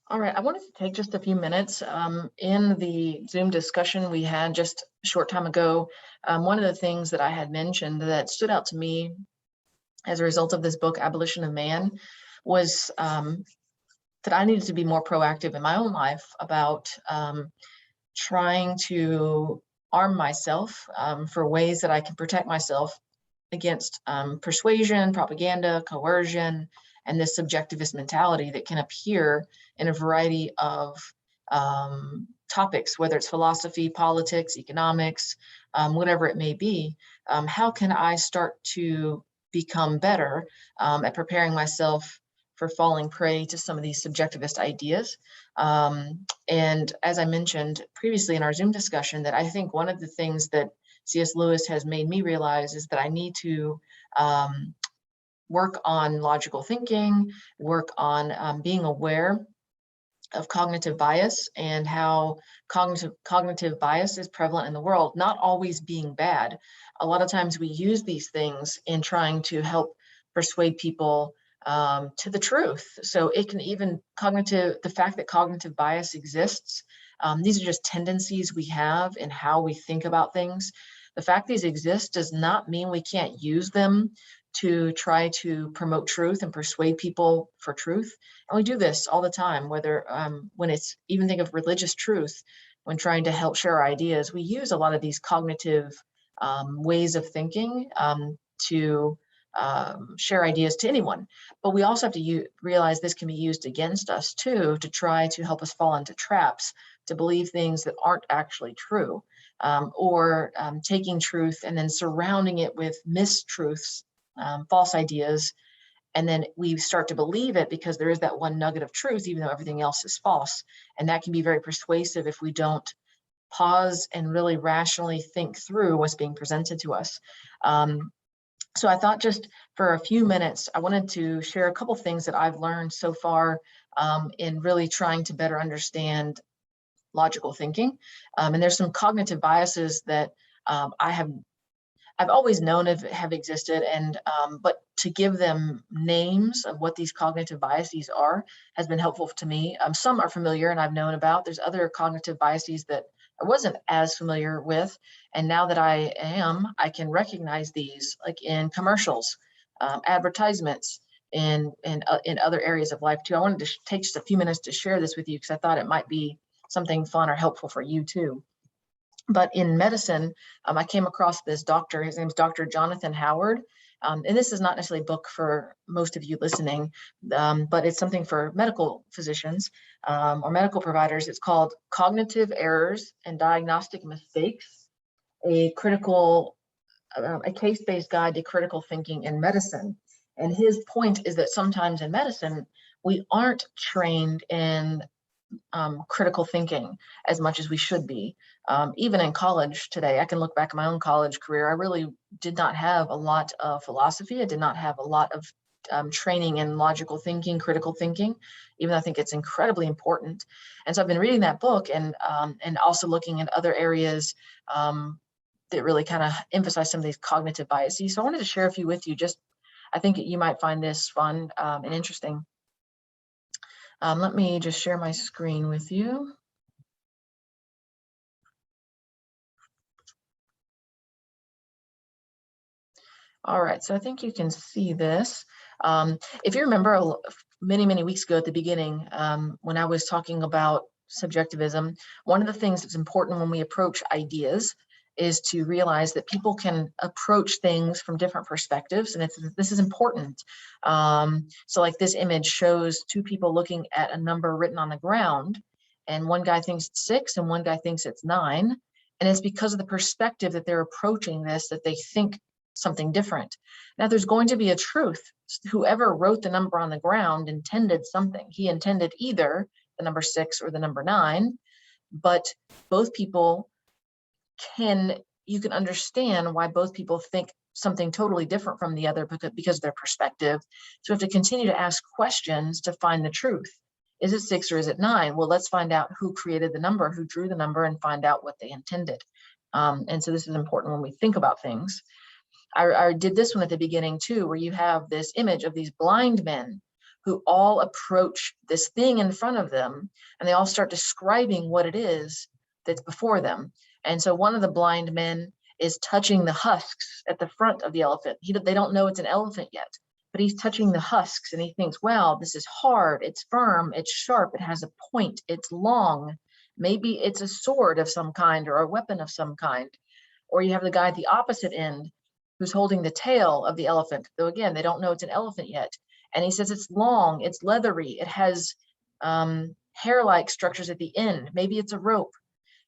All right, I wanted to take just a few minutes. In the Zoom discussion we had just a short time ago, one of the things that I had mentioned that stood out to me as a result of this book, Abolition of Man, was that I needed to be more proactive in my own life about trying to arm myself for ways that I can protect myself against persuasion, propaganda, coercion, and this subjectivist mentality that can appear in a variety of topics, whether it's philosophy, politics, economics, whatever it may be. How can I start to become better at preparing myself for falling prey to some of these subjectivist ideas? And as I mentioned previously in our Zoom discussion, that I think one of the things that C.S. Lewis has made me realize is that I need to work on logical thinking, work on being aware of cognitive bias and how cognitive bias is prevalent in the world, not always being bad. A lot of times we use these things in trying to help persuade people to the truth. So it can even the fact that cognitive bias exists, these are just tendencies we have in how we think about things. The fact these exist does not mean we can't use them to try to promote truth and persuade people for truth. And we do this all the time, whether when it's, even think of religious truth, when trying to help share our ideas, we use a lot of these cognitive ways of thinking to share ideas to anyone. But we also have to realize this can be used against us too, to try to help us fall into traps, to believe things that aren't actually true, or taking truth and then surrounding it with mistruths, false ideas, and then we start to believe it because there is that one nugget of truth, even though everything else is false. And that can be very persuasive if we don't pause and really rationally think through what's being presented to us. So I thought just for a few minutes, I wanted to share a couple things that I've learned so far in really trying to better understand logical thinking. And there's some cognitive biases that I've always known have existed, and but to give them names of what these cognitive biases are has been helpful to me. Some are familiar and I've known about. There's other cognitive biases that I wasn't as familiar with, and now that I am, I can recognize these, like in commercials, advertisements, in other areas of life too. I wanted to take just a few minutes to share this with you because I thought it might be something fun or helpful for you too. But in medicine, I came across this doctor. His name's Dr. Jonathan Howard. And this is not necessarily a book for most of you listening, but it's something for medical physicians or medical providers. It's called Cognitive Errors and Diagnostic Mistakes, a case-based guide to critical thinking in medicine. And his point is that sometimes in medicine, we aren't trained in critical thinking as much as we should be. Even in college today, I can look back at my own college career. I really did not have a lot of philosophy. I did not have a lot of training in logical thinking, critical thinking, even though I think it's incredibly important. And so I've been reading that book and also looking at other areas that really kind of emphasize some of these cognitive biases. So I wanted to share a few with you. I think you might find this fun and interesting. Let me just share my screen with you. All right, so I think you can see this. If you remember many, many weeks ago at the beginning, when I was talking about subjectivism, one of the things that's important when we approach ideas is to realize that people can approach things from different perspectives, and this is important. So like this image shows two people looking at a number written on the ground, and one guy thinks it's 6 and one guy thinks it's 9. And it's because of the perspective that they're approaching this that they think something different. Now there's going to be a truth. Whoever wrote the number on the ground intended something. He intended either the number 6 or the number 9, but both people you can understand why both people think something totally different from the other because of their perspective. So we have to continue to ask questions to find the truth. Is it 6 or is it 9? Well, let's find out who created the number, who drew the number, and find out what they intended. And so this is important when we think about things. I did this one at the beginning too, where you have this image of these blind men who all approach this thing in front of them, and they all start describing what it is that's before them. And so one of the blind men is touching the husks at the front of the elephant. They don't know it's an elephant yet, but he's touching the husks and he thinks, wow, this is hard, it's firm, it's sharp, it has a point, it's long. Maybe it's a sword of some kind or a weapon of some kind. Or you have the guy at the opposite end who's holding the tail of the elephant, though again, they don't know it's an elephant yet. And he says it's long, it's leathery, it has hair-like structures at the end. Maybe it's a rope.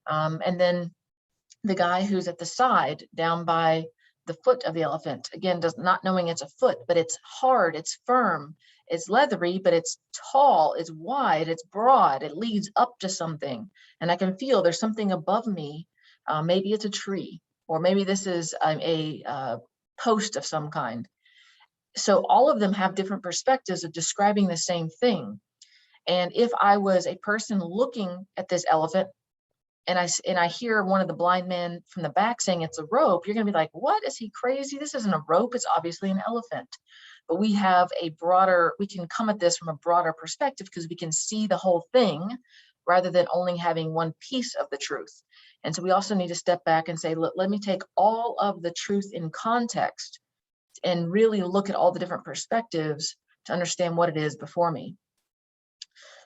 And then the guy who's at the side down by the foot of the elephant, again, does not knowing it's a foot, but it's hard, it's firm, it's leathery, but it's tall, it's wide, it's broad, it leads up to something. And I can feel there's something above me. Maybe it's a tree, or maybe this is a post of some kind. So all of them have different perspectives of describing the same thing. And if I was a person looking at this elephant, and I hear one of the blind men from the back saying it's a rope, you're going to be like, what? Is he crazy? This isn't a rope. It's obviously an elephant. But we have we can come at this from a broader perspective because we can see the whole thing rather than only having one piece of the truth. And so we also need to step back and say, let me take all of the truth in context and really look at all the different perspectives to understand what it is before me.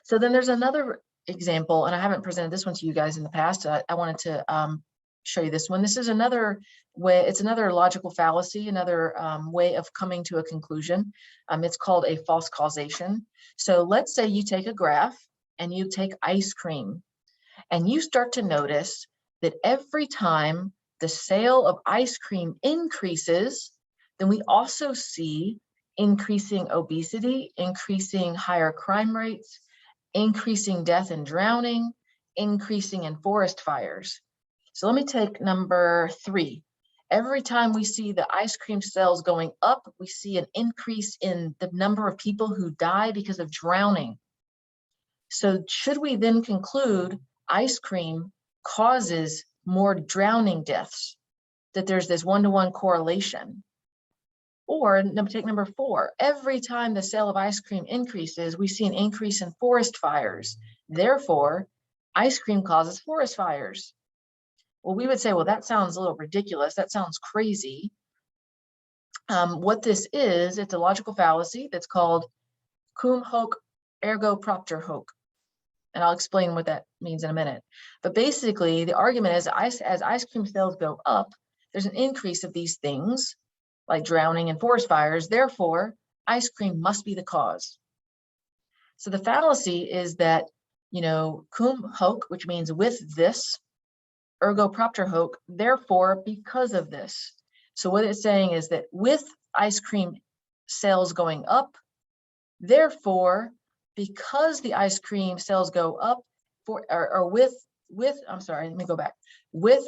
So then there's another example, and I haven't presented this one to you guys in the past. I wanted to show you this one. This is another way, it's another logical fallacy, another way of coming to a conclusion. It's called a false causation. So let's say you take a graph and you take ice cream, and you start to notice that every time the sale of ice cream increases, then we also see increasing obesity, increasing higher crime rates, increasing death and drowning, increasing in forest fires. So let me take number 3. Every time we see the ice cream sales going up, we see an increase in the number of people who die because of drowning. So should we then conclude ice cream causes more drowning deaths, that there's this one-to-one correlation? Or take number 4, every time the sale of ice cream increases, we see an increase in forest fires. Therefore, ice cream causes forest fires. Well, we would say, well, that sounds a little ridiculous. That sounds crazy. What this is, it's a logical fallacy that's called cum hoc ergo propter hoc. And I'll explain what that means in a minute. But basically, the argument is as ice cream sales go up, there's an increase of these things, like drowning and forest fires. Therefore, ice cream must be the cause. So the fallacy is that, cum hoc, which means with this, ergo propter hoc, therefore, because of this. So what it's saying is that with ice cream sales going up, therefore, because the ice cream sales go up, with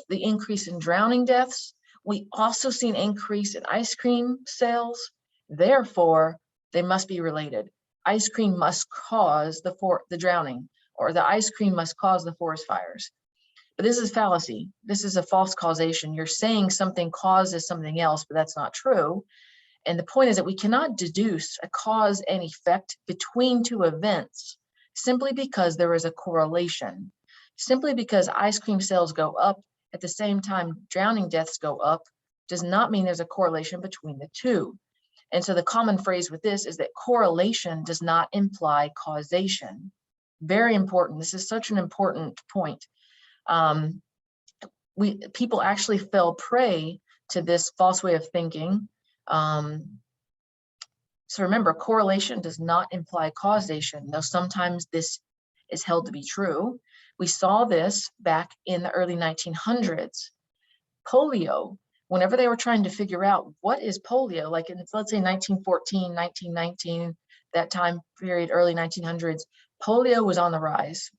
the increase in drowning deaths, we also see an increase in ice cream sales. Therefore, they must be related. Ice cream must cause the drowning, or the ice cream must cause the forest fires. But this is fallacy. This is a false causation. You're saying something causes something else, but that's not true. And the point is that we cannot deduce a cause and effect between two events simply because there is a correlation. Simply because ice cream sales go up at the same time drowning deaths go up does not mean there's a correlation between the two. And so the common phrase with this is that correlation does not imply causation. Very important. This is such an important point. People actually fell prey to this false way of thinking. So remember, correlation does not imply causation, though sometimes this is held to be true. We saw this back in the early 1900s. Polio, whenever they were trying to figure out what is polio, like in, let's say 1914, 1919, that time period, early 1900s, polio was on the rise.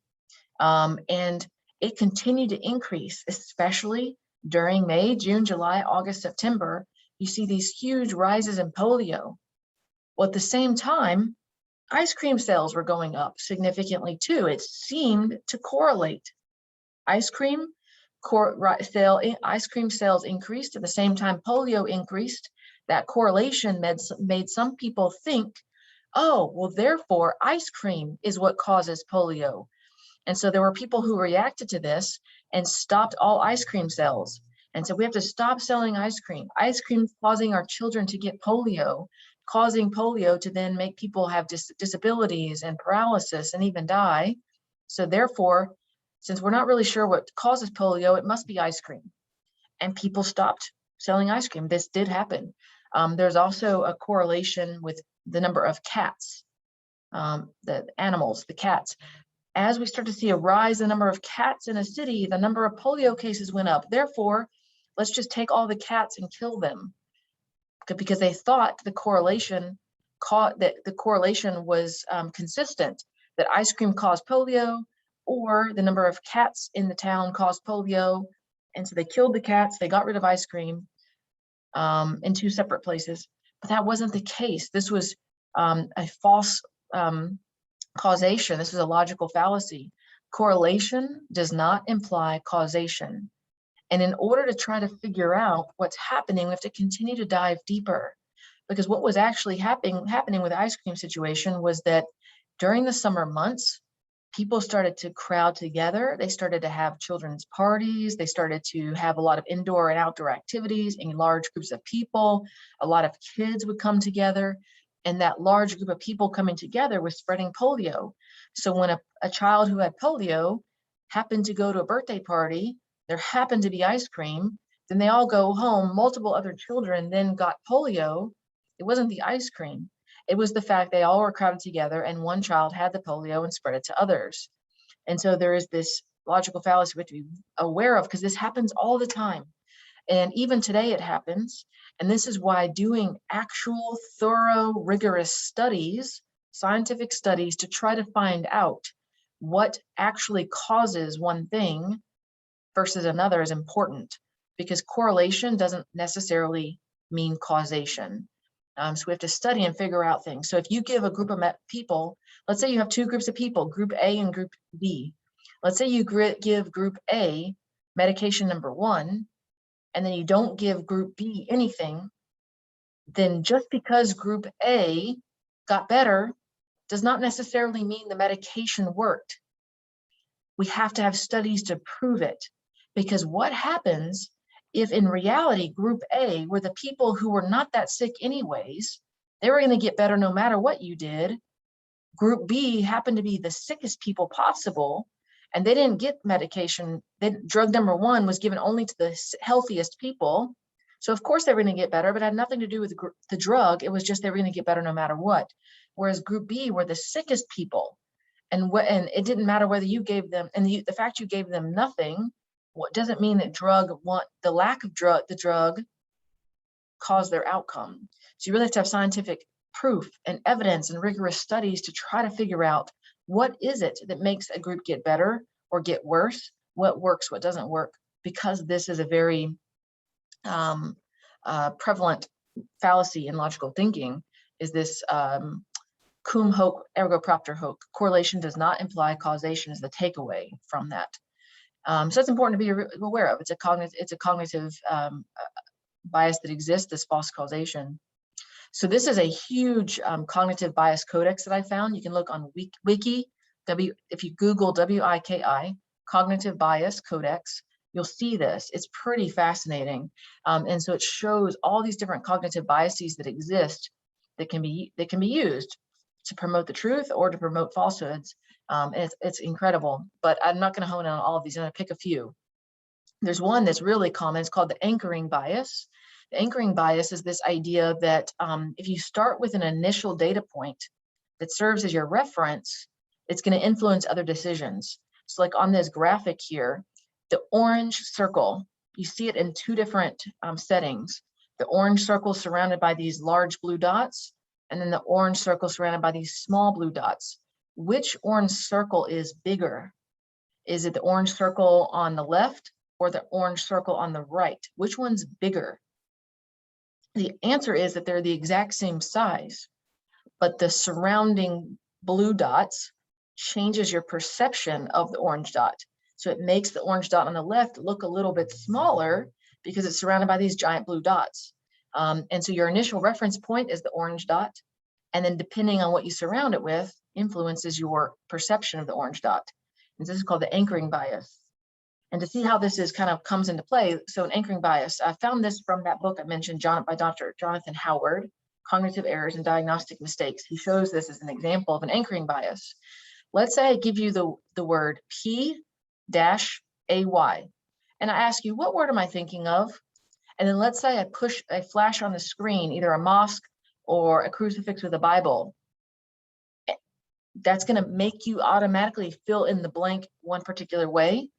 And it continued to increase, especially during May, June, July, August, September. You see these huge rises in polio. Well, at the same time, ice cream sales were going up significantly too. It seemed to correlate. Ice cream sales increased at the same time polio increased. That correlation made some people think oh, well, therefore ice cream is what causes polio. And so there were people who reacted to this and stopped all ice cream sales. And so we have to stop selling ice cream. Ice cream causing our children to get polio, causing polio to then make people have disabilities and paralysis and even die. So therefore, since we're not really sure what causes polio, it must be ice cream. And people stopped selling ice cream. This did happen. There's also a correlation with the number of cats, the animals, the cats. As we start to see a rise in the number of cats in a city, the number of polio cases went up. Therefore, let's just take all the cats and kill them, because they thought the correlation was consistent, that ice cream caused polio or the number of cats in the town caused polio. And so they killed the cats, they got rid of ice cream in two separate places. But that wasn't the case. This was a false causation. This is a logical fallacy. Correlation does not imply causation. And in order to try to figure out what's happening, we have to continue to dive deeper, because what was actually happening with the ice cream situation was that during the summer months, people started to crowd together. They started to have children's parties. They started to have a lot of indoor and outdoor activities in large groups of people. A lot of kids would come together. And that large group of people coming together was spreading polio. So when a child who had polio happened to go to a birthday party, there happened to be ice cream, then they all go home, multiple other children then got polio. It wasn't the ice cream. It was the fact they all were crowded together and one child had the polio and spread it to others. And so there is this logical fallacy we have to be aware of, because this happens all the time. And even today it happens. And this is why doing actual, thorough, rigorous studies, scientific studies, to try to find out what actually causes one thing versus another is important, because correlation doesn't necessarily mean causation. So we have to study and figure out things. So if you give a group of people, let's say you have two groups of people, group A and group B. Let's say you give group A medication number 1, and then you don't give group B anything, then just because group A got better does not necessarily mean the medication worked. We have to have studies to prove it, because what happens if in reality group A were the people who were not that sick anyways, they were going to get better no matter what you did. Group B happened to be the sickest people possible, and they didn't get medication. Drug number 1 was given only to the healthiest people. So of course they were going to get better, but it had nothing to do with the drug. It was just they were going to get better no matter what. Whereas group B were the sickest people, and it didn't matter whether you gave them, and the fact you gave them nothing, what doesn't mean that the lack of the drug caused their outcome. So you really have to have scientific proof and evidence and rigorous studies to try to figure out what is it that makes a group get better or get worse, what works, what doesn't work, because this is a very prevalent fallacy in logical thinking, is this cum hoc ergo propter hoc. Correlation does not imply causation is the takeaway from that. So it's important to be aware of. It's a cognitive bias that exists, this false causation. So this is a huge cognitive bias codex that I found. You can look on Wiki, if you Google WIKI, cognitive bias codex, you'll see this. It's pretty fascinating. And so it shows all these different cognitive biases that exist that can be used to promote the truth or to promote falsehoods. And it's incredible, but I'm not going to hone in on all of these. I'm going to pick a few. There's one that's really common. It's called the anchoring bias. The anchoring bias is this idea that if you start with an initial data point that serves as your reference, it's going to influence other decisions. So like on this graphic here, the orange circle, you see it in two different settings. The orange circle surrounded by these large blue dots, and then the orange circle surrounded by these small blue dots. Which orange circle is bigger? Is it the orange circle on the left or the orange circle on the right? Which one's bigger? The answer is that they're the exact same size, but the surrounding blue dots changes your perception of the orange dot. So it makes the orange dot on the left look a little bit smaller because it's surrounded by these giant blue dots. And so your initial reference point is the orange dot. And then depending on what you surround it with influences your perception of the orange dot. And this is called the anchoring bias. And to see how this is kind of comes into play, so an anchoring bias, I found this from that book I mentioned, by Dr. Jonathan Howard, Cognitive Errors and Diagnostic Mistakes. He shows this as an example of an anchoring bias. Let's say I give you the word P-AY, and I ask you, what word am I thinking of? And then let's say I flash on the screen, either a mosque or a crucifix with a Bible. That's going to make you automatically fill in the blank one particular way.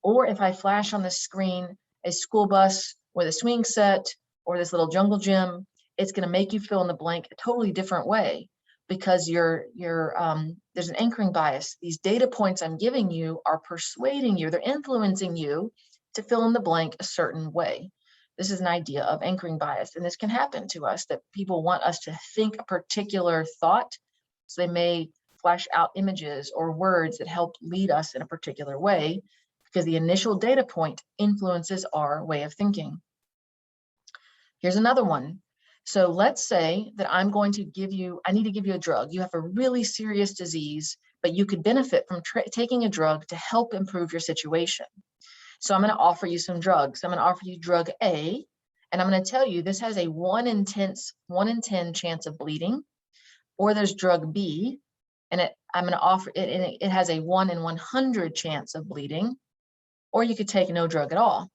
Or if I flash on the screen a school bus with a swing set or this little jungle gym, it's going to make you fill in the blank a totally different way, because there's an anchoring bias. These data points I'm giving you are persuading you, they're influencing you to fill in the blank a certain way. This is an idea of anchoring bias, and this can happen to us, that people want us to think a particular thought, so they may flash out images or words that help lead us in a particular way, because the initial data point influences our way of thinking. Here's another one. So let's say that I need to give you a drug. You have a really serious disease, but you could benefit from taking a drug to help improve your situation. So I'm going to offer you some drugs. I'm going to offer you drug A, and I'm going to tell you this has a 1 in 10 chance of bleeding. Or there's drug B, and I'm going to offer it, and it has a 1 in 100 chance of bleeding. Or you could take no drug at all.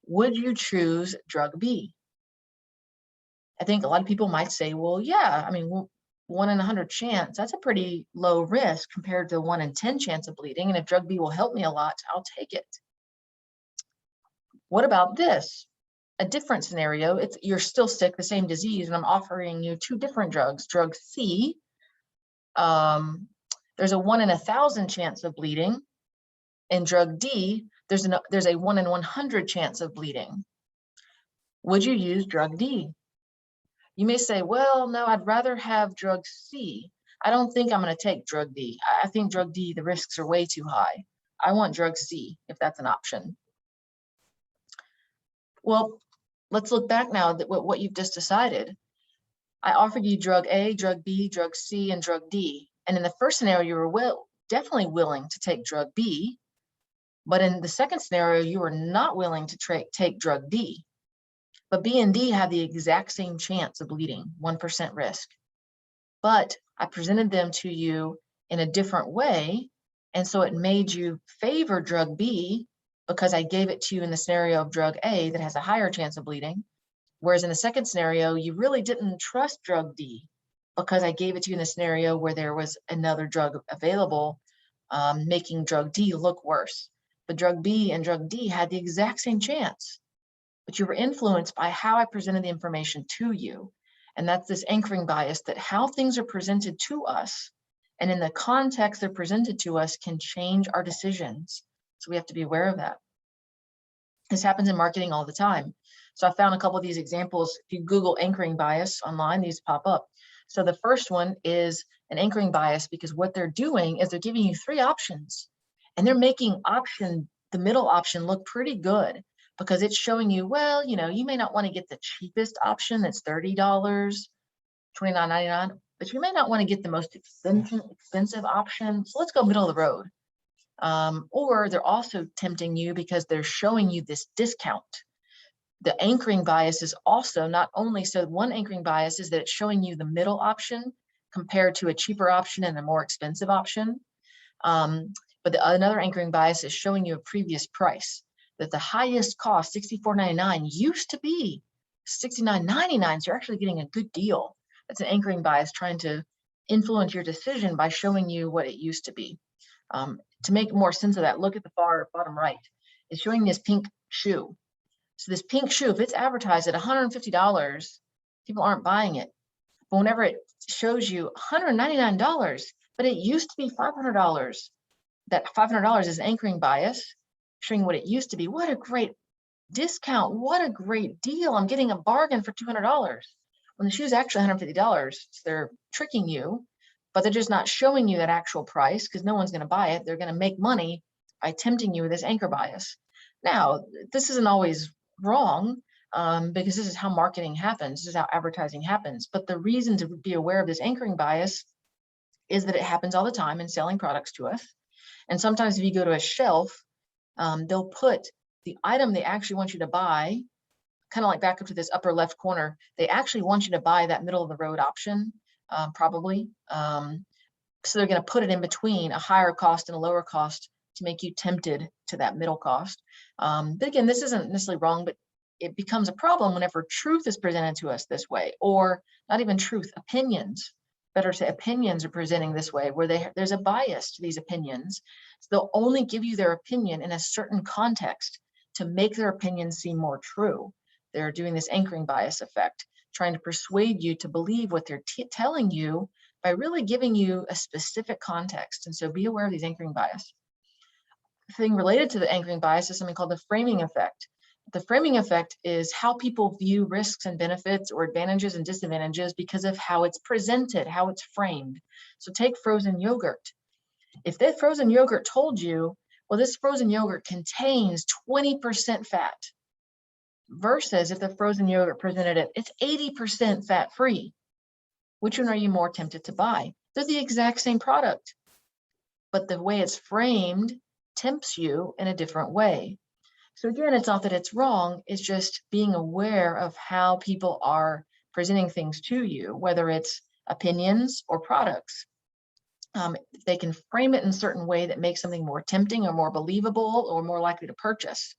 Would you choose drug B? I think a lot of people might say, well, yeah, I mean, 1 in 100 chance, that's a pretty low risk compared to 1 in 10 chance of bleeding. And if drug B will help me a lot, I'll take it. What about this? A different scenario, you're still sick, the same disease, and I'm offering you 2 different drugs. Drug C, there's a 1 in 1,000 chance of bleeding. And drug D, there's a 1 in 100 chance of bleeding. Would you use drug D? You may say, well, no, I'd rather have drug C. I don't think I'm going to take drug D. I think drug D, the risks are way too high. I want drug C, if that's an option. Well, let's look back now at what you've just decided. I offered you drug A, drug B, drug C, and drug D. And in the first scenario, you were definitely willing to take drug B. But in the second scenario, you were not willing to take drug D. But B and D have the exact same chance of bleeding, 1% risk. But I presented them to you in a different way. And so it made you favor drug B because I gave it to you in the scenario of drug A that has a higher chance of bleeding. Whereas in the second scenario, you really didn't trust drug D because I gave it to you in the scenario where there was another drug available, making drug D look worse. But drug B and drug D had the exact same chance, but you were influenced by how I presented the information to you. And that's this anchoring bias, that how things are presented to us and in the context they're presented to us can change our decisions. So we have to be aware of that. This happens in marketing all the time. So I found a couple of these examples. If you Google anchoring bias online, these pop up. So the first one is an anchoring bias because what they're doing is they're giving you 3 options. And they're making the middle option look pretty good because it's showing you, well, you may not want to get the cheapest option that's $30, $29.99, but you may not want to get the most expensive option. So let's go middle of the road. Or they're also tempting you because they're showing you this discount. The anchoring bias is also not only, so one anchoring bias is that it's showing you the middle option compared to a cheaper option and a more expensive option. But another anchoring bias is showing you a previous price, that the highest cost, $64.99, used to be $69.99. So you're actually getting a good deal. That's an anchoring bias trying to influence your decision by showing you what it used to be. To make more sense of that, look at the far bottom right. It's showing this pink shoe. So this pink shoe, if it's advertised at $150, people aren't buying it. But whenever it shows you $199, but it used to be $500, that $500 is anchoring bias, showing what it used to be. What a great discount. What a great deal. I'm getting a bargain for $200. When the shoe is actually $150, so they're tricking you, but they're just not showing you that actual price because no one's going to buy it. They're going to make money by tempting you with this anchor bias. Now, this isn't always wrong. because this is how marketing happens. This is how advertising happens. But the reason to be aware of this anchoring bias is that it happens all the time in selling products to us. And sometimes if you go to a shelf, they'll put the item they actually want you to buy, kind of like back up to this upper left corner, they actually want you to buy that middle of the road option, probably. So they're going to put it in between a higher cost and a lower cost to make you tempted to that middle cost. But again, this isn't necessarily wrong, but it becomes a problem whenever truth is presented to us this way, or not even truth, opinions. Better to say opinions are presenting this way, where there's a bias to these opinions. So they'll only give you their opinion in a certain context to make their opinion seem more true. They're doing this anchoring bias effect, trying to persuade you to believe what they're telling you by really giving you a specific context. And so be aware of these anchoring bias. The thing related to the anchoring bias is something called the framing effect. The framing effect is how people view risks and benefits, or advantages and disadvantages, because of how it's presented, how it's framed. So take frozen yogurt. If that frozen yogurt told you, well, this frozen yogurt contains 20% fat, versus if the frozen yogurt presented it, it's 80% fat-free, which one are you more tempted to buy? They're the exact same product, but the way it's framed tempts you in a different way. So again, it's not that it's wrong, it's just being aware of how people are presenting things to you, whether it's opinions or products. They can frame it in a certain way that makes something more tempting or more believable or more likely to purchase.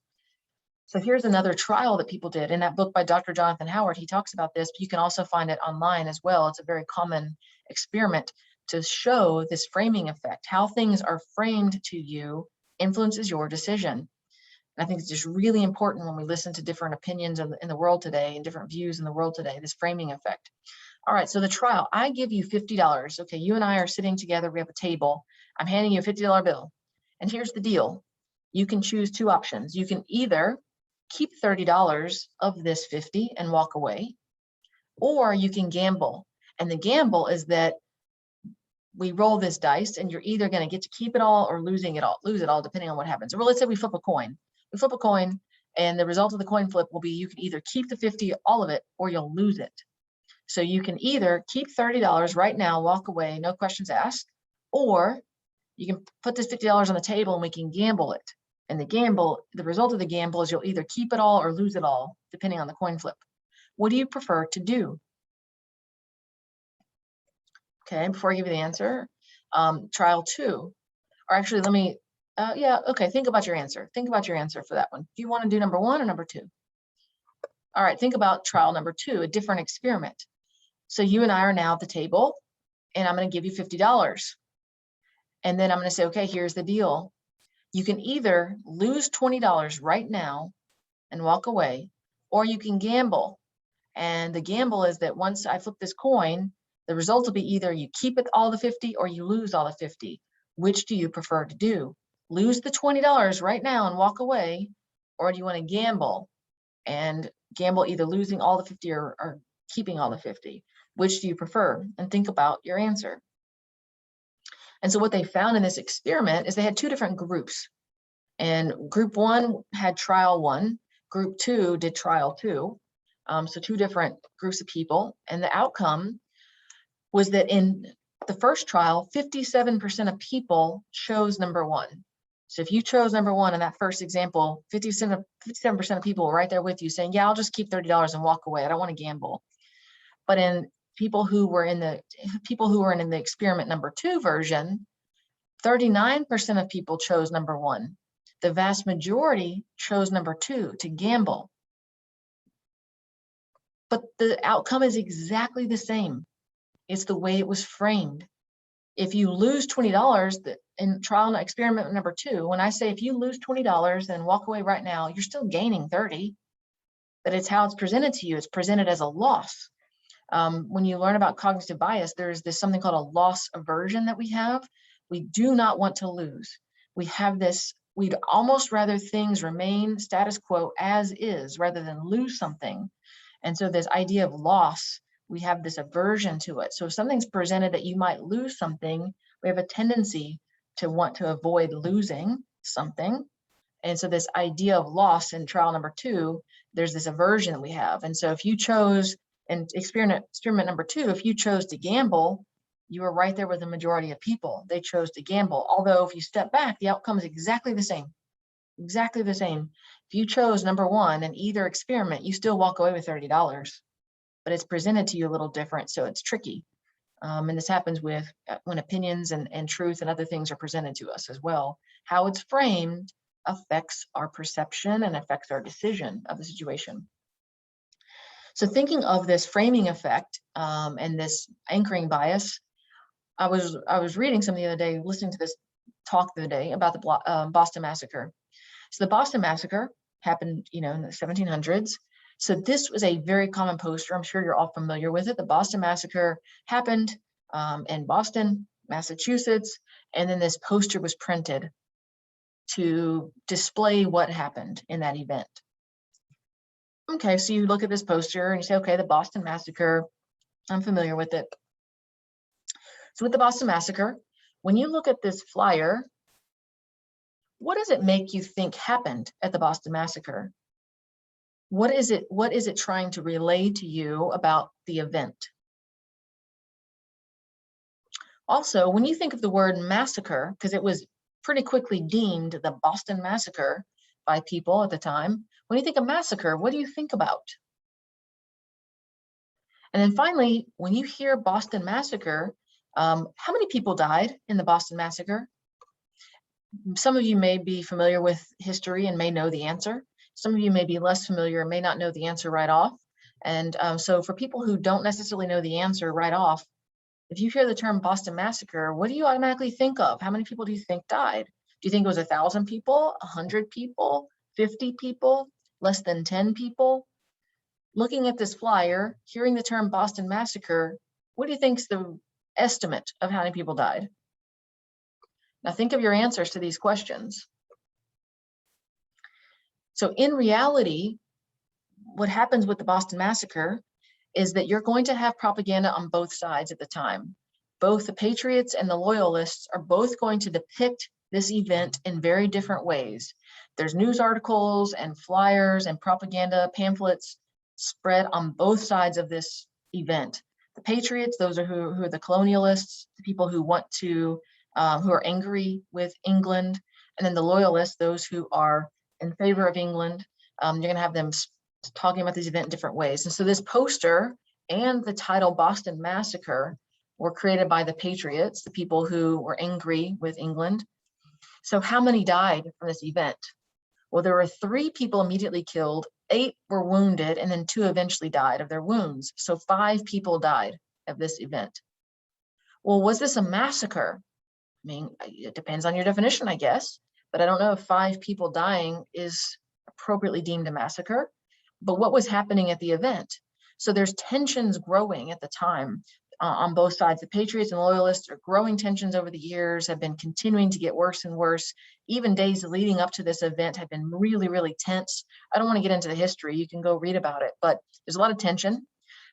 So here's another trial that people did in that book by Dr. Jonathan Howard. He talks about this, but you can also find it online as well. It's a very common experiment to show this framing effect. How things are framed to you influences your decision. And I think it's just really important when we listen to different opinions in the world today and different views in the world today, this framing effect. All right, so the trial, I give you $50. Okay, you and I are sitting together, we have a table. I'm handing you a $50 bill. And here's the deal. You can choose two options. You can either keep $30 of this 50 and walk away, or you can gamble. And the gamble is that we roll this dice and you're either going to get to keep it all or lose it all, depending on what happens. Or let's say we flip a coin. We flip a coin and the result of the coin flip will be you can either keep the 50, all of it, or you'll lose it. So you can either keep $30 right now, walk away, no questions asked, or you can put this $50 on the table and we can gamble it. And the result of the gamble is you'll either keep it all or lose it all, depending on the coin flip. What do you prefer to do? Okay, before I give you the answer, trial two, or actually let me, okay, think about your answer. Think about your answer for that one. Do you want to do number one or number two? All right, think about trial number two, a different experiment. So you and I are now at the table and I'm going to give you $50. And then I'm going to say, okay, here's the deal. You can either lose $20 right now and walk away, or you can gamble. And the gamble is that once I flip this coin, the result will be either you keep it all the 50 or you lose all the 50. Which do you prefer to do? Lose the $20 right now and walk away, or do you want to gamble and gamble either losing all the 50 or keeping all the 50? Which do you prefer? And think about your answer. And so what they found in this experiment is they had two different groups. And group one had trial one, group two did trial two. So two different groups of people. And the outcome was that in the first trial, 57% of people chose number one. So if you chose number one in that first example, 57% of people were right there with you saying, yeah, I'll just keep $30 and walk away. I don't want to gamble. But in people who were in the experiment number two version, 39% of people chose number one. The vast majority chose number two, to gamble. But the outcome is exactly the same. It's the way it was framed. If you lose $20 in trial and experiment number two, when I say if you lose $20 and walk away right now, you're still gaining 30, but it's how it's presented to you. It's presented as a loss. When you learn about cognitive bias, there's this something called a loss aversion that we have. We do not want to lose. We have this, we'd almost rather things remain status quo as is rather than lose something. And so this idea of loss, we have this aversion to it. So if something's presented that you might lose something, we have a tendency to want to avoid losing something. And so this idea of loss in trial number two there's this aversion that we have. And so if you chose, and experiment number 2, if you chose to gamble, you were right there with the majority of people. They chose to gamble. Although if you step back, the outcome is exactly the same. Exactly the same. If you chose number 1 and either experiment, you still walk away with $30, but it's presented to you a little different. So it's tricky. And this happens with when opinions and truth and other things are presented to us as well. How it's framed affects our perception and affects our decision of the situation. So thinking of this framing effect and this anchoring bias, I was reading something the other day, listening to this talk the other day about the Boston Massacre. So the Boston Massacre happened, in the 1700s. So this was a very common poster. I'm sure you're all familiar with it. The Boston Massacre happened in Boston, Massachusetts, and then this poster was printed to display what happened in that event. Okay, so you look at this poster and you say, okay, the Boston Massacre, I'm familiar with it. So with the Boston Massacre, when you look at this flyer, what does it make you think happened at the Boston Massacre? What is it trying to relay to you about the event? Also, when you think of the word massacre, because it was pretty quickly deemed the Boston Massacre by people at the time, when you think of massacre, what do you think about? And then finally, when you hear Boston Massacre, how many people died in the Boston Massacre? Some of you may be familiar with history and may know the answer. Some of you may be less familiar and may not know the answer right off. And so for people who don't necessarily know the answer right off, if you hear the term Boston Massacre, what do you automatically think of? How many people do you think died? Do you think it was 1,000 people, 100 people, 50 people, less than 10 people? Looking at this flyer, hearing the term Boston Massacre, what do you think is the estimate of how many people died? Now think of your answers to these questions. So in reality, what happens with the Boston Massacre is that you're going to have propaganda on both sides at the time. Both the patriots and the loyalists are both going to depict this event in very different ways. There's news articles and flyers and propaganda pamphlets spread on both sides of this event. The patriots, those are who are the colonialists, the people who want to, who are angry with England, and then the loyalists, those who are in favor of England. You're going to have them talking about this event in different ways. And so this poster and the title Boston Massacre were created by the patriots, the people who were angry with England. So how many died from this event? Well, there were 3 people immediately killed, 8 were wounded, and then 2 eventually died of their wounds. So 5 people died of this event. Well, was this a massacre? I mean, it depends on your definition, I guess, but I don't know if 5 people dying is appropriately deemed a massacre. But what was happening at the event? So there's tensions growing at the time on both sides. The patriots and loyalists are growing tensions over the years, have been continuing to get worse and worse. Even days leading up to this event have been really, really tense. I don't want to get into the history. You can go read about it, but there's a lot of tension.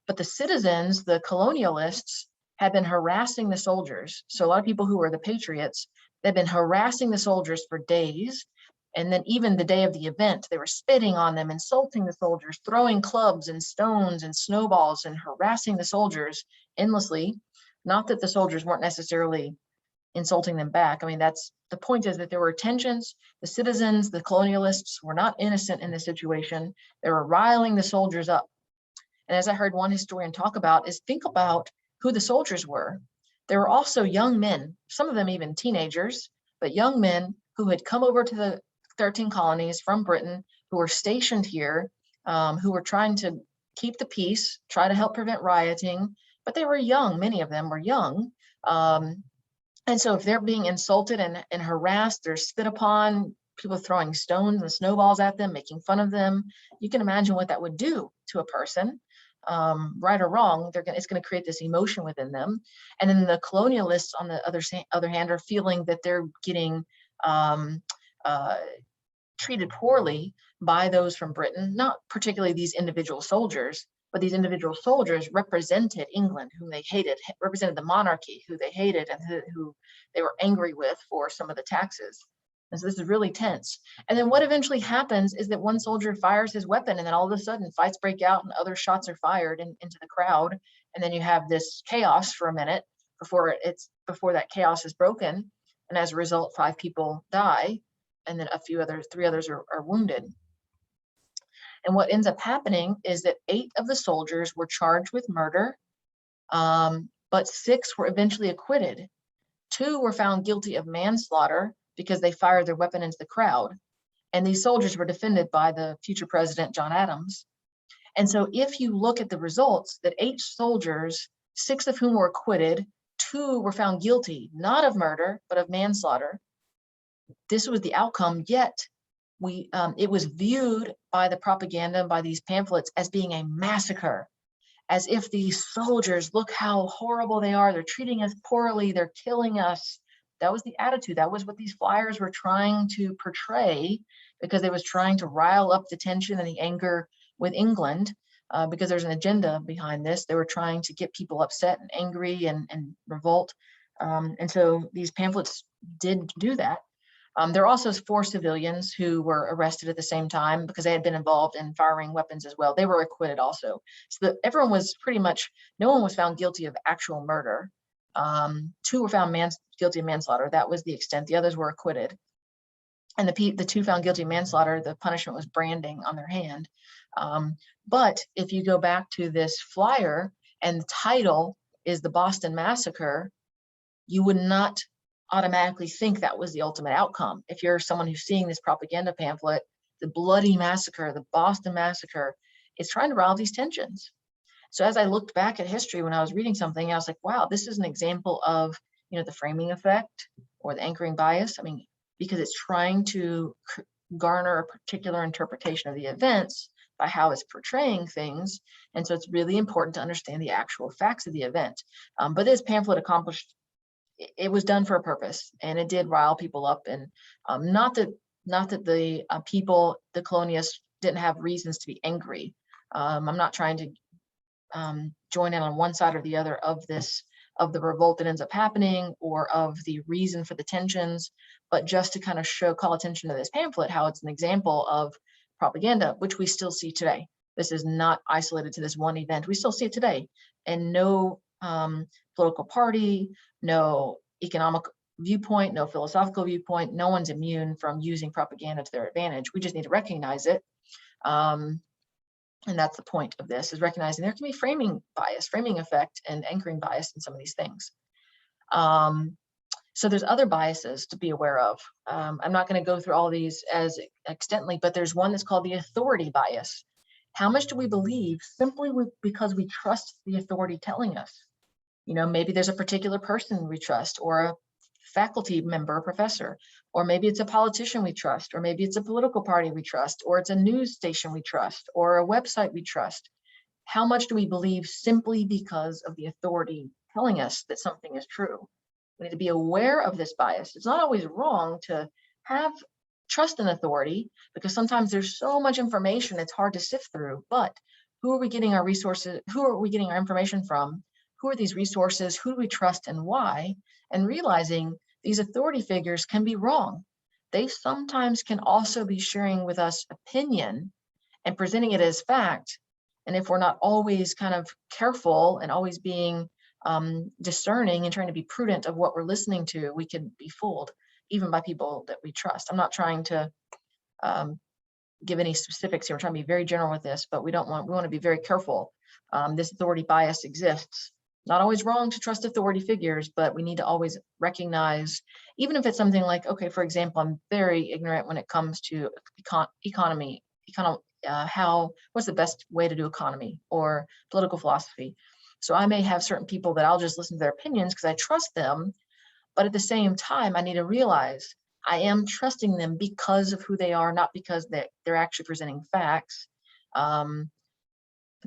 But the citizens, the colonialists, have been harassing the soldiers. So a lot of people who are the patriots, they've been harassing the soldiers for days. And then even the day of the event, they were spitting on them, insulting the soldiers, throwing clubs and stones and snowballs and harassing the soldiers endlessly. Not that the soldiers weren't necessarily insulting them back. I mean, that's the point, is that there were tensions. The citizens, the colonialists were not innocent in this situation. They were riling the soldiers up. And as I heard one historian talk about, is think about who the soldiers were. They were also young men, some of them even teenagers, but young men who had come over to the 13 colonies from Britain, who were stationed here, who were trying to keep the peace, try to help prevent rioting, but they were young. Many of them were young. And so if they're being insulted and harassed, they're spit upon, people throwing stones and snowballs at them, making fun of them, you can imagine what that would do to a person. Right or wrong, it's going to create this emotion within them. And then the colonialists, on the other hand, are feeling that they're getting treated poorly by those from Britain, not particularly these individual soldiers, but these individual soldiers represented England, whom they hated, represented the monarchy, who they hated and who they were angry with for some of the taxes. And so this is really tense. And then what eventually happens is that one soldier fires his weapon, and then all of a sudden fights break out and other shots are fired into the crowd. And then you have this chaos for a minute before that chaos is broken. And as a result, 5 people die, and then 3 others are wounded. And what ends up happening is that 8 of the soldiers were charged with murder, but 6 were eventually acquitted. 2 were found guilty of manslaughter because they fired their weapon into the crowd. And these soldiers were defended by the future president, John Adams. And so if you look at the results, that 8 soldiers, 6 of whom were acquitted, 2 were found guilty, not of murder, but of manslaughter. This was the outcome, yet it was viewed by the propaganda and by these pamphlets as being a massacre, as if these soldiers, look how horrible they are, they're treating us poorly, they're killing us. That was the attitude. That was what these flyers were trying to portray, because they was trying to rile up the tension and the anger with England, because there's an agenda behind this. They were trying to get people upset and angry and revolt. And so these pamphlets did do that. There are also 4 civilians who were arrested at the same time because they had been involved in firing weapons as well. They were acquitted also. So that everyone was pretty much, no one was found guilty of actual murder. 2 were found guilty of manslaughter. That was the extent. The others were acquitted. And the 2 found guilty of manslaughter, the punishment was branding on their hand. But if you go back to this flyer and the title is the Boston Massacre, you would not automatically think that was the ultimate outcome. If you're someone who's seeing this propaganda pamphlet, the bloody massacre, the Boston Massacre, is trying to rile these tensions. So as I looked back at history when I was reading something, I was like, wow, this is an example of, the framing effect or the anchoring bias. I mean, because it's trying to garner a particular interpretation of the events by how it's portraying things. And so it's really important to understand the actual facts of the event. But this pamphlet accomplished, it was done for a purpose, and it did rile people up. And not that the people, the colonialists, didn't have reasons to be angry. I'm not trying to join in on one side or the other of the revolt that ends up happening, or of the reason for the tensions, but just to kind of call attention to this pamphlet, how it's an example of propaganda, which we still see today. This is not isolated to this one event. We still see it today, and no political party, no economic viewpoint, no philosophical viewpoint, no one's immune from using propaganda to their advantage. We just need to recognize it. And that's the point of this, is recognizing there can be framing bias, framing effect, and anchoring bias in some of these things. So there's other biases to be aware of. I'm not going to go through all these as extensively, but there's one that's called the authority bias. How much do we believe simply because we trust the authority telling us? Maybe there's a particular person we trust, or a faculty member, or professor, or maybe it's a politician we trust, or maybe it's a political party we trust, or it's a news station we trust, or a website we trust. How much do we believe simply because of the authority telling us that something is true? We need to be aware of this bias. It's not always wrong to have trust in authority, because sometimes there's so much information it's hard to sift through. But who are we getting our resources? Who are we getting our information from? Who are these resources? Who do we trust, and why? And realizing these authority figures can be wrong. They sometimes can also be sharing with us opinion and presenting it as fact. And if we're not always kind of careful and always being discerning and trying to be prudent of what we're listening to, we can be fooled, even by people that we trust. I'm not trying to give any specifics here. We're trying to be very general with this, but we want to be very careful. This authority bias exists. Not always wrong to trust authority figures, but we need to always recognize, even if it's something like, okay, for example, I'm very ignorant when it comes to economy, what's the best way to do economy, or political philosophy. So I may have certain people that I'll just listen to their opinions because I trust them, but at the same time, I need to realize I am trusting them because of who they are, not because they're actually presenting facts.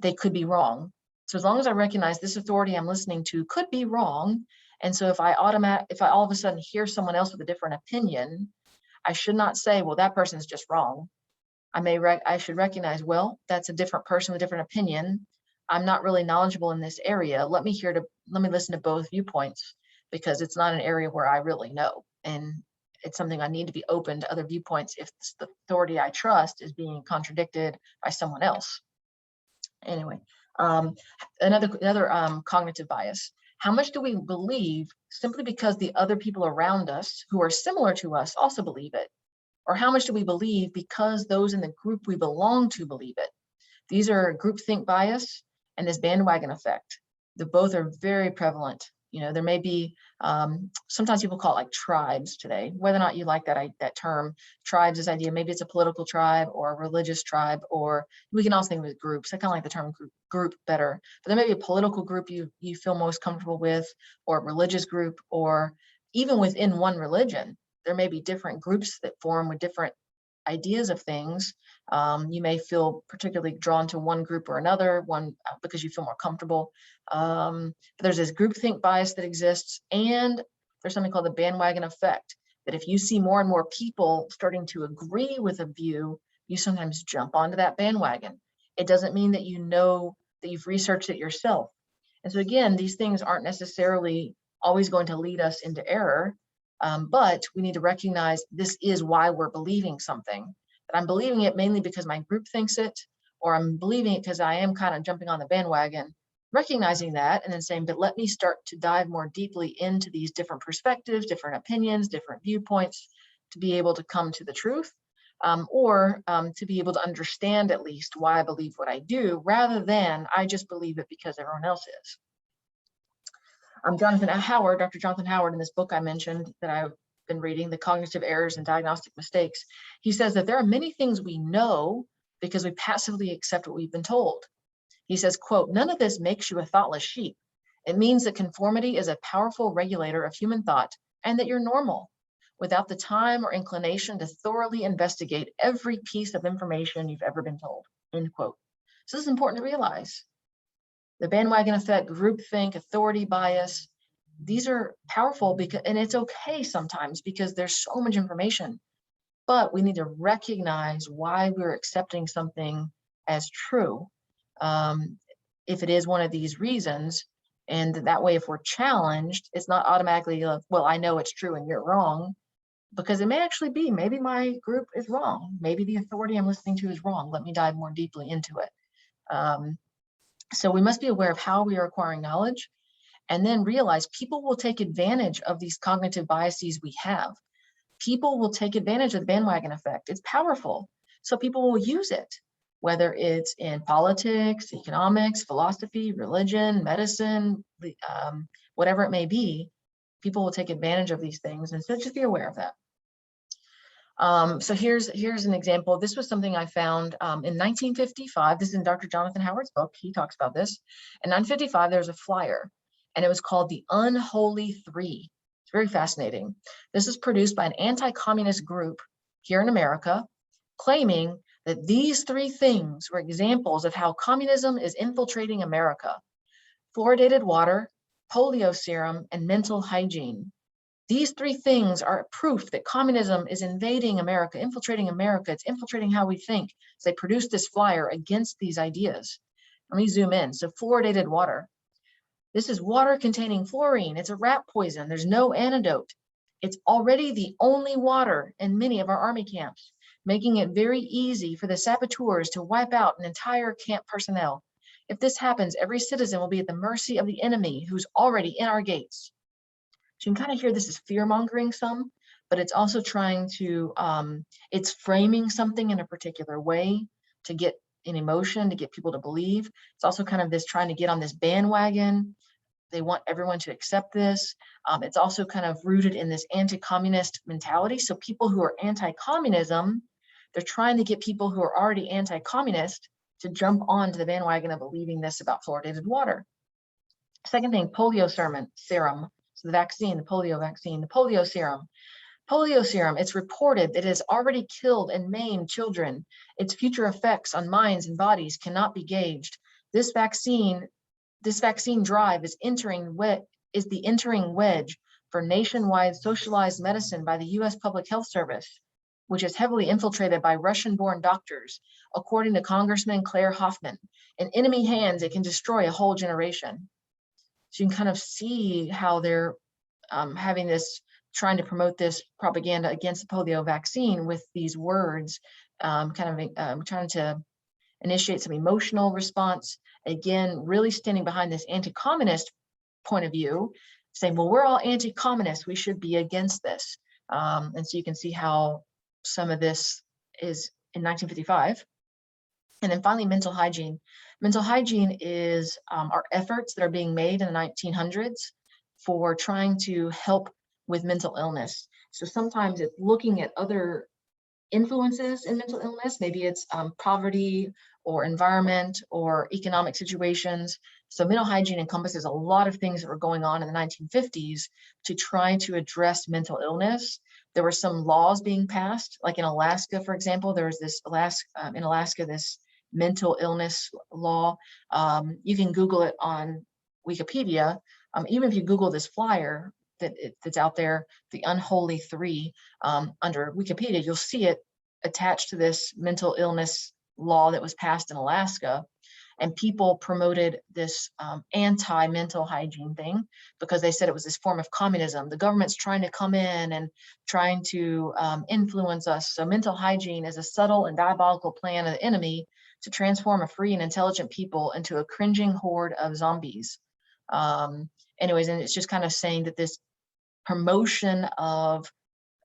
They could be wrong. So as long as I recognize this authority I'm listening to could be wrong, and so if I all of a sudden hear someone else with a different opinion, I should not say, well, that person's just wrong. I should recognize, well, that's a different person with a different opinion. I'm not really knowledgeable in this area. Let me listen to both viewpoints, because it's not an area where I really know. And it's something I need to be open to other viewpoints if the authority I trust is being contradicted by someone else. Anyway, another cognitive bias. How much do we believe simply because the other people around us who are similar to us also believe it? Or how much do we believe because those in the group we belong to believe it? These are groupthink bias and this bandwagon effect. The both are very prevalent. You know, there may be, sometimes people call it like tribes today, whether or not you like that term. Tribes, this idea, maybe it's a political tribe or a religious tribe, or we can also think of it as groups. I kind of like the term group better, but there may be a political group you feel most comfortable with, or a religious group, or even within one religion, there may be different groups that form with different ideas of things. You may feel particularly drawn to one group or another, one because you feel more comfortable. But there's this groupthink bias that exists, and there's something called the bandwagon effect, that if you see more and more people starting to agree with a view, you sometimes jump onto that bandwagon. It doesn't mean that you know that you've researched it yourself. And so again, these things aren't necessarily always going to lead us into error. But we need to recognize this is why we're believing something. That I'm believing it mainly because my group thinks it, or I'm believing it because I am kind of jumping on the bandwagon, recognizing that, and then saying, but let me start to dive more deeply into these different perspectives, different opinions, different viewpoints to be able to come to the truth, or to be able to understand at least why I believe what I do, rather than I just believe it because everyone else is. Jonathan Howard, Dr. Jonathan Howard, in this book I mentioned that I've been reading, The Cognitive Errors and Diagnostic Mistakes, he says that there are many things we know because we passively accept what we've been told. He says, quote, "None of this makes you a thoughtless sheep. It means that conformity is a powerful regulator of human thought and that you're normal, without the time or inclination to thoroughly investigate every piece of information you've ever been told," end quote. So this is important to realize. The bandwagon effect, groupthink, authority bias, these are powerful because, and it's okay sometimes because there's so much information, but we need to recognize why we're accepting something as true. If it is one of these reasons, and that way, if we're challenged, it's not automatically, well, I know it's true and you're wrong, because it may actually be, maybe my group is wrong. Maybe the authority I'm listening to is wrong. Let me dive more deeply into it. So we must be aware of how we are acquiring knowledge, and then realize people will take advantage of these cognitive biases we have. People will take advantage of the bandwagon effect. It's powerful. So people will use it, whether it's in politics, economics, philosophy, religion, medicine, whatever it may be. People will take advantage of these things. And so just be aware of that. So here's an example. This was something I found in 1955. This is in Dr. Jonathan Howard's book. He talks about this. In 1955, there was a flyer, and it was called the Unholy Three. It's very fascinating. This is produced by an anti-communist group here in America, claiming that these three things were examples of how communism is infiltrating America: fluoridated water, polio serum, and mental hygiene. These three things are proof that communism is invading America, infiltrating America. It's infiltrating how we think. So they produced this flyer against these ideas. Let me zoom in. So fluoridated water. This is water containing fluorine. It's a rat poison. There's no antidote. It's already the only water in many of our army camps, making it very easy for the saboteurs to wipe out an entire camp personnel. If this happens, every citizen will be at the mercy of the enemy who's already in our gates. So you can kind of hear this is fear-mongering some, but it's also trying to, it's framing something in a particular way to get an emotion, to get people to believe. It's also kind of this trying to get on this bandwagon. They want everyone to accept this. It's also kind of rooted in this anti-communist mentality. So people who are anti-communism, they're trying to get people who are already anti-communist to jump onto the bandwagon of believing this about fluoridated water. Second thing, polio serum. So the vaccine, the polio vaccine, the polio serum. Polio serum, it's reported that it has already killed and maimed children. Its future effects on minds and bodies cannot be gauged. This vaccine drive is the entering wedge for nationwide socialized medicine by the U.S. Public Health Service, which is heavily infiltrated by Russian-born doctors, according to Congressman Claire Hoffman. In enemy hands, it can destroy a whole generation. So you can kind of see how they're having this, trying to promote this propaganda against the polio vaccine with these words, trying to initiate some emotional response. Again, really standing behind this anti-communist point of view, saying, well, we're all anti-communist, we should be against this. And so you can see how some of this is in 1955. And then finally, mental hygiene. Mental hygiene is our efforts that are being made in the 1900s for trying to help with mental illness. So sometimes it's looking at other influences in mental illness. Maybe it's poverty or environment or economic situations. So mental hygiene encompasses a lot of things that were going on in the 1950s to try to address mental illness. There were some laws being passed, like in Alaska, for example. There was this in Alaska, this mental illness law. You can Google it on Wikipedia. Even if you Google this flyer that's out there, the Unholy Three, under Wikipedia, you'll see it attached to this mental illness law that was passed in Alaska. And people promoted this anti-mental hygiene thing because they said it was this form of communism. The government's trying to come in and trying to influence us. So mental hygiene is a subtle and diabolical plan of the enemy to transform a free and intelligent people into a cringing horde of zombies. Anyways, and it's just kind of saying that this promotion of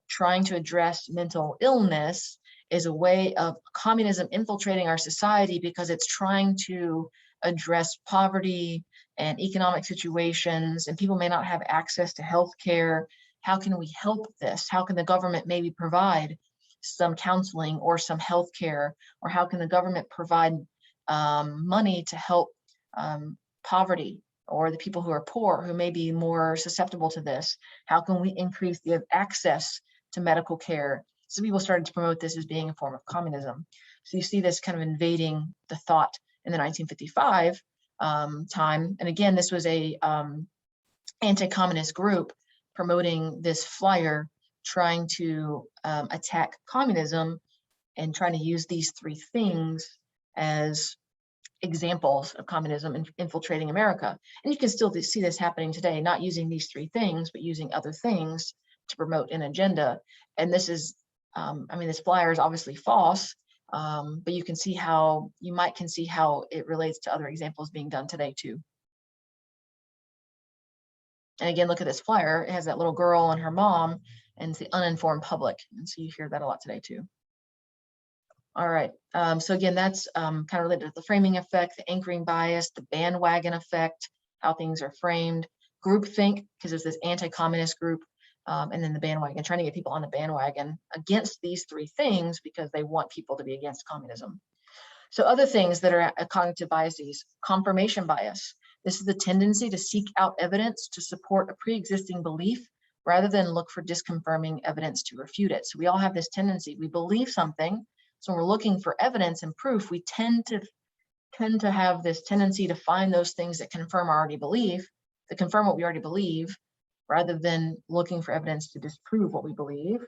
trying to address mental illness is a way of communism infiltrating our society because it's trying to address poverty and economic situations, and people may not have access to health care. How can we help this? How can the government maybe provide some counseling or some health care? Or how can the government provide money to help poverty or the people who are poor, who may be more susceptible to this? How can we increase the access to medical care? So people started to promote this as being a form of communism. So you see this kind of invading the thought in the 1955 time. And again, this was a anti-communist group promoting this flyer, trying to attack communism and trying to use these three things as examples of communism infiltrating America. And you can still see this happening today, not using these three things, but using other things to promote an agenda. And this is, this flyer is obviously false, but you can see how, see how it relates to other examples being done today too. And again, look at this flyer. It has that little girl and her mom, and it's the uninformed public. And so you hear that a lot today too. All right, so again, that's kind of related to the framing effect, the anchoring bias, the bandwagon effect, how things are framed, groupthink, because there's this anti-communist group, and then the bandwagon, trying to get people on the bandwagon against these three things because they want people to be against communism. So other things that are cognitive biases, confirmation bias. This is the tendency to seek out evidence to support a pre-existing belief rather than look for disconfirming evidence to refute it. So we all have this tendency, we believe something, so when we're looking for evidence and proof, we tend to have this tendency to find those things that confirm what we already believe, rather than looking for evidence to disprove what we believe,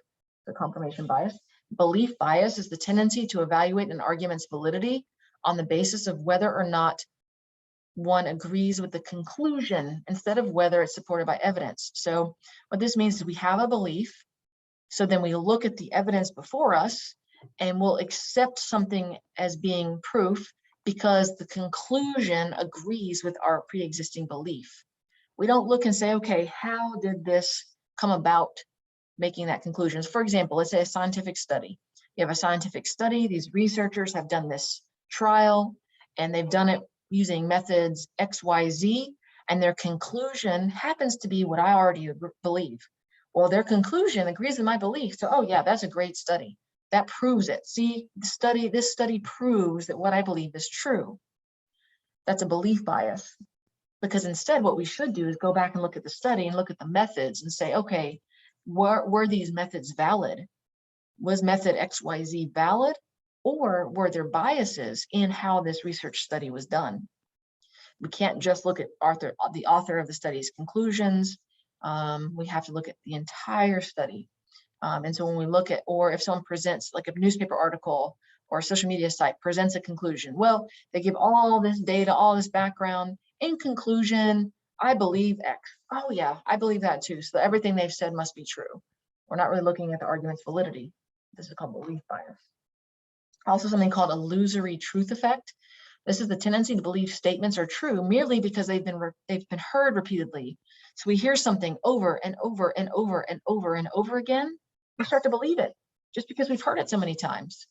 the confirmation bias. Belief bias is the tendency to evaluate an argument's validity on the basis of whether or not one agrees with the conclusion instead of whether it's supported by evidence. So what this means is we have a belief, so then we look at the evidence before us and we'll accept something as being proof because the conclusion agrees with our pre-existing belief. We don't look and say, okay, how did this come about making that conclusion? For example, let's say a scientific study. You have a scientific study, these researchers have done this trial, and they've done it using methods X, Y, Z, and their conclusion happens to be what I already believe. Well, their conclusion agrees with my belief, so, oh yeah, that's a great study. That proves it. See, this study proves that what I believe is true. That's a belief bias. Because instead, what we should do is go back and look at the study and look at the methods and say, okay, were these methods valid? Was method XYZ valid? Or were there biases in how this research study was done? We can't just look at the author of the study's conclusions. We have to look at the entire study. And so when we look at, or if someone presents, like a newspaper article or a social media site presents a conclusion, well, they give all this data, all this background. In conclusion, I believe X. Oh yeah, I believe that too. So everything they've said must be true. We're not really looking at the argument's validity. This is called belief bias. Also something called illusory truth effect. This is the tendency to believe statements are true merely because they've been heard repeatedly. So we hear something over and over and over and over and over again, we start to believe it just because we've heard it so many times.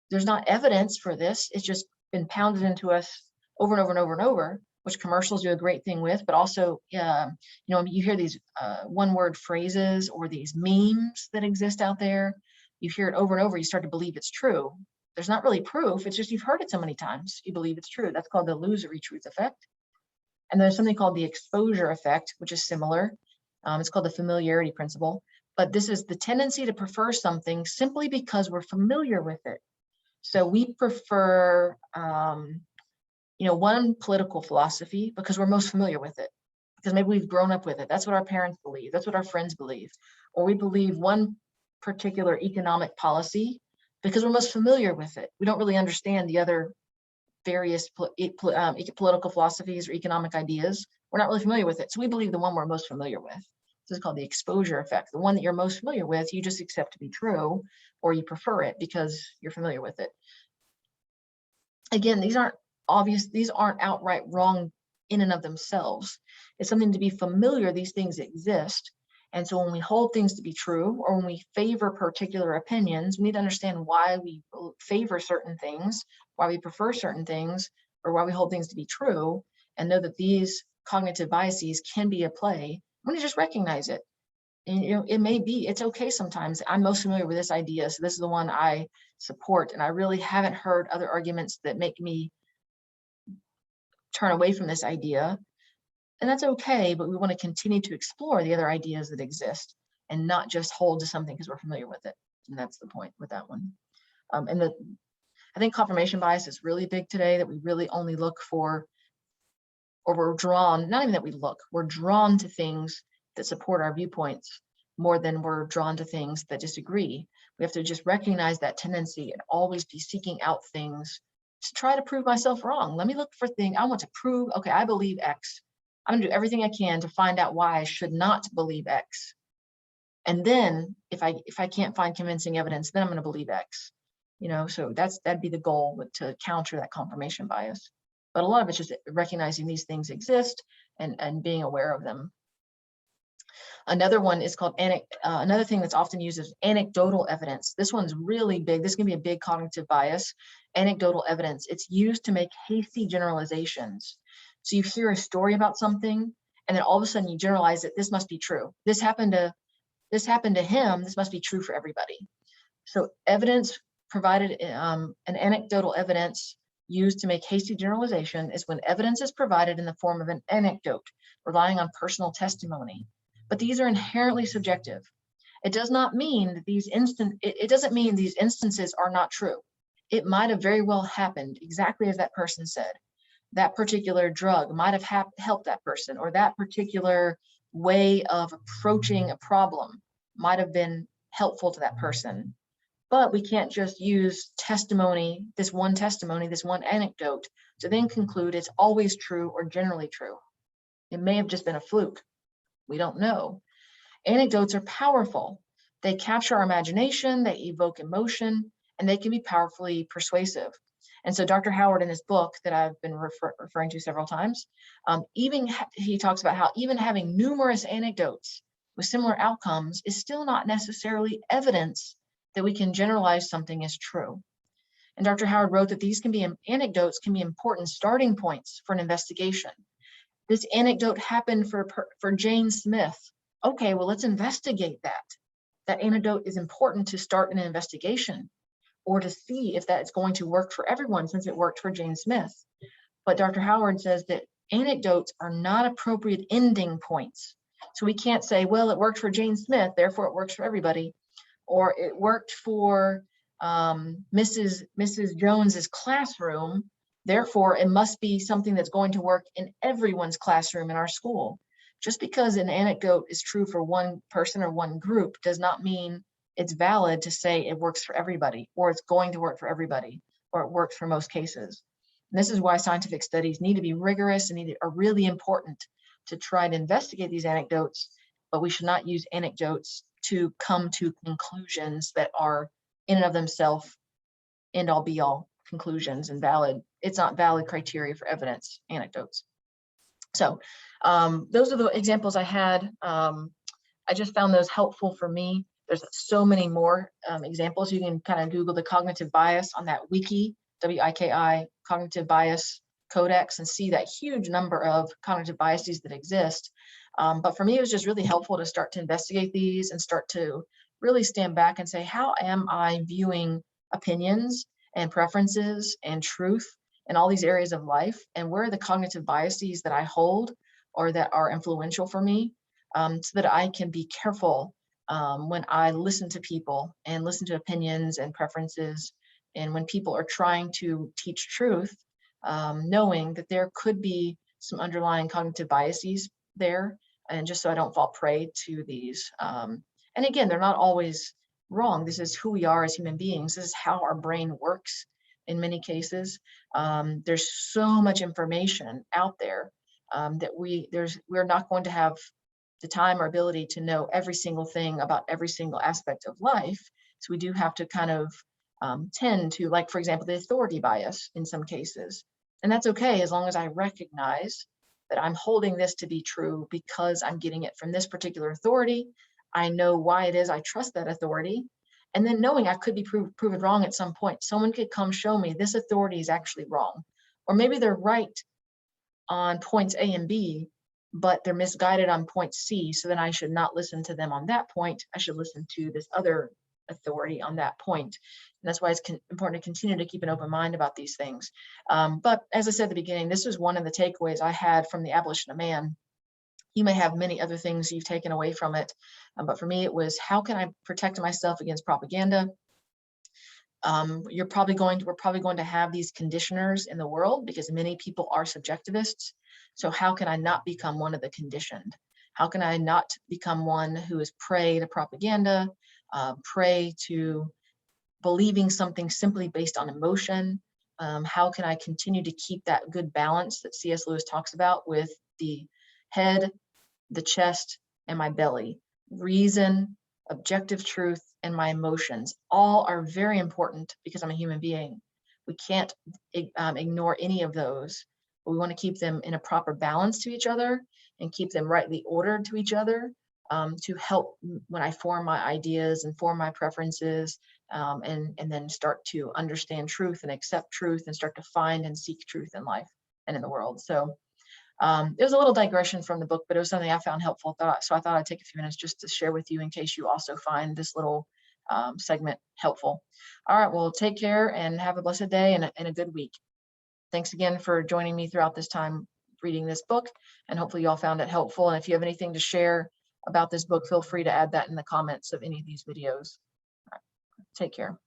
There's not evidence for this. It's just been pounded into us over and over and over and over, which commercials do a great thing with, but also, you know, you hear these one-word phrases or these memes that exist out there. You hear it over and over, you start to believe it's true. There's not really proof. It's just you've heard it so many times, you believe it's true. That's called the illusory truth effect. And there's something called the exposure effect, which is similar. It's called the familiarity principle. But this is the tendency to prefer something simply because we're familiar with it. So we prefer, you know, one political philosophy because we're most familiar with it, because maybe we've grown up with it. That's what our parents believe. That's what our friends believe. Or we believe one particular economic policy because we're most familiar with it. We don't really understand the other various political philosophies or economic ideas. We're not really familiar with it. So we believe the one we're most familiar with. This is called the exposure effect. The one that you're most familiar with, you just accept to be true, or you prefer it because you're familiar with it. Again, these aren't obvious, these aren't outright wrong in and of themselves. It's something to be familiar, these things exist. And so when we hold things to be true, or when we favor particular opinions, we need to understand why we favor certain things, why we prefer certain things, or why we hold things to be true, and know that these cognitive biases can be at play. I'm going to just recognize it. And, you know, it may be, it's okay sometimes. I'm most familiar with this idea, so this is the one I support, and I really haven't heard other arguments that make me turn away from this idea. And that's okay, but we want to continue to explore the other ideas that exist and not just hold to something because we're familiar with it. And that's the point with that one. I think confirmation bias is really big today, that we really only look for, or we're drawn, not even that we look, we're drawn to things that support our viewpoints more than we're drawn to things that disagree. We have to just recognize that tendency and always be seeking out things to try to prove myself wrong. Let me look for things. I want to prove, okay, I believe X. I'm gonna do everything I can to find out why I should not believe X. And then if I can't find convincing evidence, then I'm gonna believe X. You know, so that'd be the goal, to counter that confirmation bias. But a lot of it's just recognizing these things exist and being aware of them. Another one is called another thing that's often used is anecdotal evidence. This one's really big. This can be a big cognitive bias. Anecdotal evidence. It's used to make hasty generalizations. So you hear a story about something, and then all of a sudden you generalize it. This must be true. This happened to him. This must be true for everybody. So evidence provided, an anecdotal evidence used to make hasty generalization is when evidence is provided in the form of an anecdote, relying on personal testimony. But these are inherently subjective. It does not mean that it doesn't mean these instances are not true. It might have very well happened exactly as that person said. That particular drug might have helped that person, or that particular way of approaching a problem might have been helpful to that person. But we can't just use testimony, this one anecdote, to then conclude it's always true or generally true. It may have just been a fluke. We don't know. Anecdotes are powerful. They capture our imagination, they evoke emotion, and they can be powerfully persuasive. And so Dr. Howard, in his book that I've been referring to several times, he talks about how even having numerous anecdotes with similar outcomes is still not necessarily evidence that we can generalize something as true. And Dr. Howard wrote that anecdotes can be important starting points for an investigation. This anecdote happened for Jane Smith. Okay, well, let's investigate that. That anecdote is important to start an investigation, or to see if that is going to work for everyone, since it worked for Jane Smith. But Dr. Howard says that anecdotes are not appropriate ending points. So we can't say, well, it worked for Jane Smith, therefore it works for everybody. Or it worked for Mrs. Jones's classroom, therefore it must be something that's going to work in everyone's classroom in our school. Just because an anecdote is true for one person or one group does not mean it's valid to say it works for everybody, or it's going to work for everybody, or it works for most cases. And this is why scientific studies need to be rigorous and are really important to try to investigate these anecdotes, but we should not use anecdotes to come to conclusions that are in and of themselves end all be all conclusions and valid. It's not valid criteria for evidence, anecdotes. So those are the examples I had. I just found those helpful for me. There's so many more examples. You can kind of Google the cognitive bias on that wiki, WIKI, cognitive bias codex, and see that huge number of cognitive biases that exist. But for me, it was just really helpful to start to investigate these and start to really stand back and say, how am I viewing opinions and preferences and truth in all these areas of life? And where are the cognitive biases that I hold or that are influential for me, so that I can be careful when I listen to people and listen to opinions and preferences. And when people are trying to teach truth, knowing that there could be some underlying cognitive biases there, and just so I don't fall prey to these. And again, they're not always wrong. This is who we are as human beings. This is how our brain works in many cases. There's so much information out there that we're not going to have the time or ability to know every single thing about every single aspect of life. So we do have to kind of tend to, like, for example, the authority bias in some cases. And that's okay, as long as I recognize that I'm holding this to be true because I'm getting it from this particular authority. I know why it is I trust that authority. And then knowing I could be proven wrong at some point. Someone could come show me this authority is actually wrong. Or maybe they're right on points A and B, but they're misguided on point C. So then I should not listen to them on that point. I should listen to this other authority on that point. And that's why it's important to continue to keep an open mind about these things. But as I said at the beginning, this was one of the takeaways I had from the Abolition of Man. You may have many other things you've taken away from it. But for me, it was, how can I protect myself against propaganda? We're probably going to have these conditioners in the world because many people are subjectivists. So how can I not become one of the conditioned? How can I not become one who is prey to propaganda, prey to believing something simply based on emotion? How can I continue to keep that good balance that C.S. Lewis talks about with the head, the chest, and my belly? Reason, objective truth, and my emotions all are very important because I'm a human being. We can't ignore any of those, but we want to keep them in a proper balance to each other and keep them rightly ordered to each other, to help when I form my ideas and form my preferences, and then start to understand truth and accept truth and start to find and seek truth in life and in the world. So it was a little digression from the book, but it was something I found helpful. So I thought I'd take a few minutes just to share with you in case you also find this little segment helpful. All right, well, take care and have a blessed day and a good week. Thanks again for joining me throughout this time reading this book, and hopefully you all found it helpful. And if you have anything to share about this book, feel free to add that in the comments of any of these videos. All right, take care.